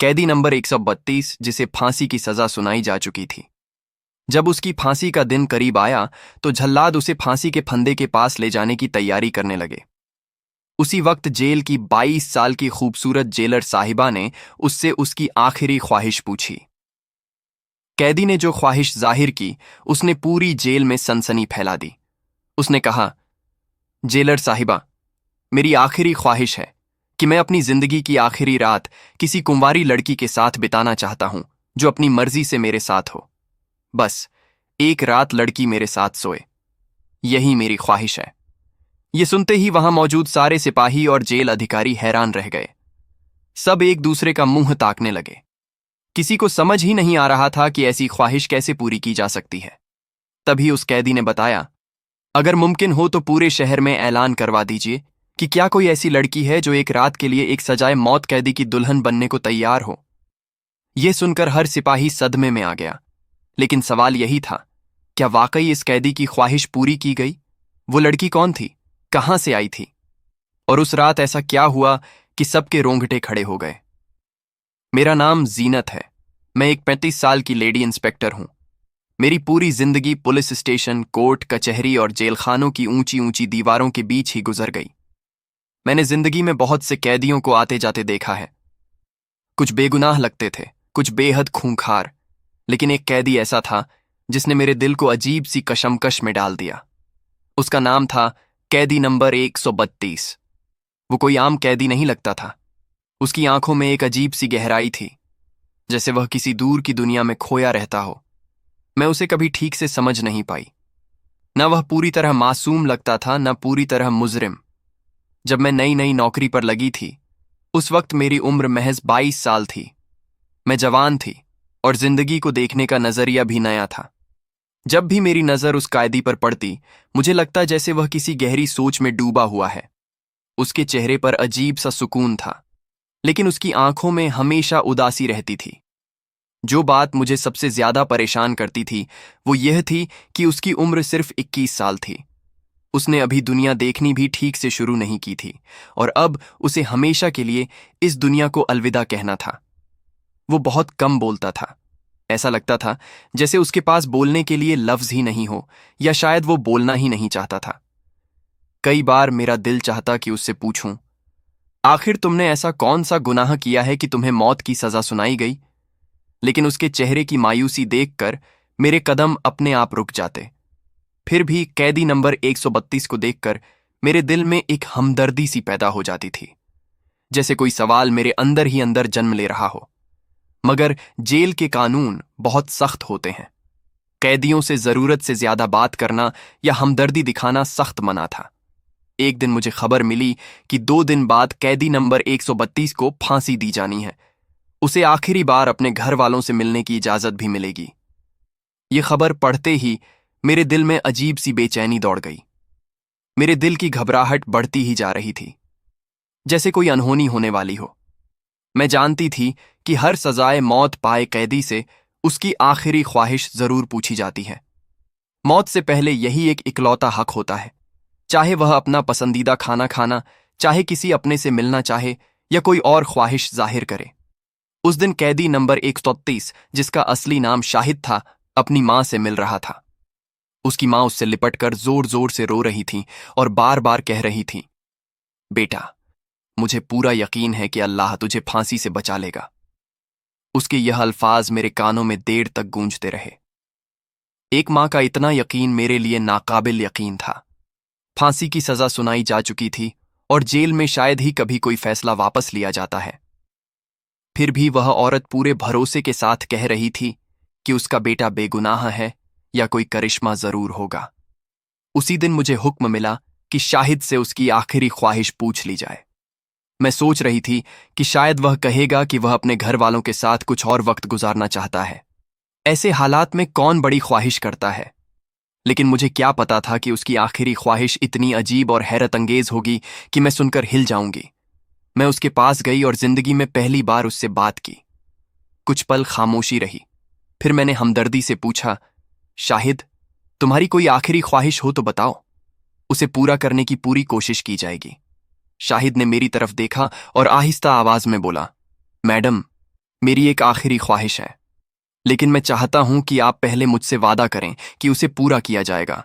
कैदी नंबर 132 जिसे फांसी की सजा सुनाई जा चुकी थी। जब उसकी फांसी का दिन करीब आया तो जल्लाद उसे फांसी के फंदे के पास ले जाने की तैयारी करने लगे। उसी वक्त जेल की 22 साल की खूबसूरत जेलर साहिबा ने उससे उसकी आखिरी ख्वाहिश पूछी। कैदी ने जो ख्वाहिश जाहिर की उसने पूरी जेल में सनसनी फैला दी। उसने कहा, जेलर साहिबा, मेरी आखिरी ख्वाहिश है कि मैं अपनी जिंदगी की आखिरी रात किसी कुंवारी लड़की के साथ बिताना चाहता हूं जो अपनी मर्जी से मेरे साथ हो। बस एक रात लड़की मेरे साथ सोए, यही मेरी ख्वाहिश है। ये सुनते ही वहां मौजूद सारे सिपाही और जेल अधिकारी हैरान रह गए। सब एक दूसरे का मुंह ताकने लगे। किसी को समझ ही नहीं आ रहा था कि ऐसी ख्वाहिश कैसे पूरी की जा सकती है। तभी उस कैदी ने बताया, अगर मुमकिन हो तो पूरे शहर में ऐलान करवा दीजिए कि क्या कोई ऐसी लड़की है जो एक रात के लिए एक सजाए मौत कैदी की दुल्हन बनने को तैयार हो। यह सुनकर हर सिपाही सदमे में आ गया। लेकिन सवाल यही था, क्या वाकई इस कैदी की ख्वाहिश पूरी की गई? वो लड़की कौन थी, कहां से आई थी, और उस रात ऐसा क्या हुआ कि सबके रोंगटे खड़े हो गए? मेरा नाम जीनत है। मैं एक 35 साल की लेडी इंस्पेक्टर हूं। मेरी पूरी जिंदगी पुलिस स्टेशन, कोर्ट, कचहरी और जेलखानों की ऊंची ऊंची दीवारों के बीच ही गुजर गई। मैंने जिंदगी में बहुत से कैदियों को आते जाते देखा है। कुछ बेगुनाह लगते थे, कुछ बेहद खूंखार, लेकिन एक कैदी ऐसा था जिसने मेरे दिल को अजीब सी कशमकश में डाल दिया। उसका नाम था कैदी नंबर 132। वो कोई आम कैदी नहीं लगता था। उसकी आंखों में एक अजीब सी गहराई थी, जैसे वह किसी दूर की दुनिया में खोया रहता हो। मैं उसे कभी ठीक से समझ नहीं पाई। न वह पूरी तरह मासूम लगता था, न पूरी तरह मुजरिम। जब मैं नई नई नौकरी पर लगी थी, उस वक्त मेरी उम्र महज 22 साल थी। मैं जवान थी और जिंदगी को देखने का नजरिया भी नया था। जब भी मेरी नजर उस कैदी पर पड़ती, मुझे लगता जैसे वह किसी गहरी सोच में डूबा हुआ है। उसके चेहरे पर अजीब सा सुकून था, लेकिन उसकी आंखों में हमेशा उदासी रहती थी। जो बात मुझे सबसे ज्यादा परेशान करती थी वो यह थी कि उसकी उम्र सिर्फ 21 साल थी। उसने अभी दुनिया देखनी भी ठीक से शुरू नहीं की थी और अब उसे हमेशा के लिए इस दुनिया को अलविदा कहना था। वो बहुत कम बोलता था। ऐसा लगता था जैसे उसके पास बोलने के लिए लफ्ज ही नहीं हो, या शायद वो बोलना ही नहीं चाहता था। कई बार मेरा दिल चाहता कि उससे पूछूं, आखिर तुमने ऐसा कौन सा गुनाह किया है कि तुम्हें मौत की सजा सुनाई गई? लेकिन उसके चेहरे की मायूसी देखकर मेरे कदम अपने आप रुक जाते। फिर भी कैदी नंबर 132 को देखकर मेरे दिल में एक हमदर्दी सी पैदा हो जाती थी, जैसे कोई सवाल मेरे अंदर ही अंदर जन्म ले रहा हो। मगर जेल के कानून बहुत सख्त होते हैं। कैदियों से जरूरत से ज्यादा बात करना या हमदर्दी दिखाना सख्त मना था। एक दिन मुझे खबर मिली कि 2 दिन बाद कैदी नंबर 132 को फांसी दी जानी है। उसे आखिरी बार अपने घर वालों से मिलने की इजाजत भी मिलेगी। यह खबर पढ़ते ही मेरे दिल में अजीब सी बेचैनी दौड़ गई। मेरे दिल की घबराहट बढ़ती ही जा रही थी, जैसे कोई अनहोनी होने वाली हो। मैं जानती थी कि हर सजाए मौत पाए कैदी से उसकी आखिरी ख्वाहिश जरूर पूछी जाती है। मौत से पहले यही एक इकलौता हक होता है, चाहे वह अपना पसंदीदा खाना खाना, चाहे किसी अपने से मिलना चाहे, या कोई और ख्वाहिश जाहिर करे। उस दिन कैदी नंबर 133, जिसका असली नाम शाहिद था, अपनी मां से मिल रहा था। उसकी मां उससे लिपटकर जोर जोर से रो रही थी और बार बार कह रही थी, बेटा, मुझे पूरा यकीन है कि अल्लाह तुझे फांसी से बचा लेगा। उसके यह अल्फाज मेरे कानों में देर तक गूंजते रहे। एक मां का इतना यकीन मेरे लिए नाकाबिल यकीन था। फांसी की सजा सुनाई जा चुकी थी और जेल में शायद ही कभी कोई फैसला वापस लिया जाता है। फिर भी वह औरत पूरे भरोसे के साथ कह रही थी कि उसका बेटा बेगुनाह है या कोई करिश्मा जरूर होगा। उसी दिन मुझे हुक्म मिला कि शाहिद से उसकी आखिरी ख्वाहिश पूछ ली जाए। मैं सोच रही थी कि शायद वह कहेगा कि वह अपने घर वालों के साथ कुछ और वक्त गुजारना चाहता है। ऐसे हालात में कौन बड़ी ख्वाहिश करता है? लेकिन मुझे क्या पता था कि उसकी आखिरी ख्वाहिश इतनी अजीब और हैरत अंगेज होगी कि मैं सुनकर हिल जाऊंगी। मैं उसके पास गई और जिंदगी में पहली बार उससे बात की। कुछ पल खामोशी रही। फिर मैंने हमदर्दी से पूछा, शाहिद, तुम्हारी कोई आखिरी ख्वाहिश हो तो बताओ, उसे पूरा करने की पूरी कोशिश की जाएगी। शाहिद ने मेरी तरफ देखा और आहिस्ता आवाज में बोला, मैडम, मेरी एक आखिरी ख्वाहिश है, लेकिन मैं चाहता हूं कि आप पहले मुझसे वादा करें कि उसे पूरा किया जाएगा।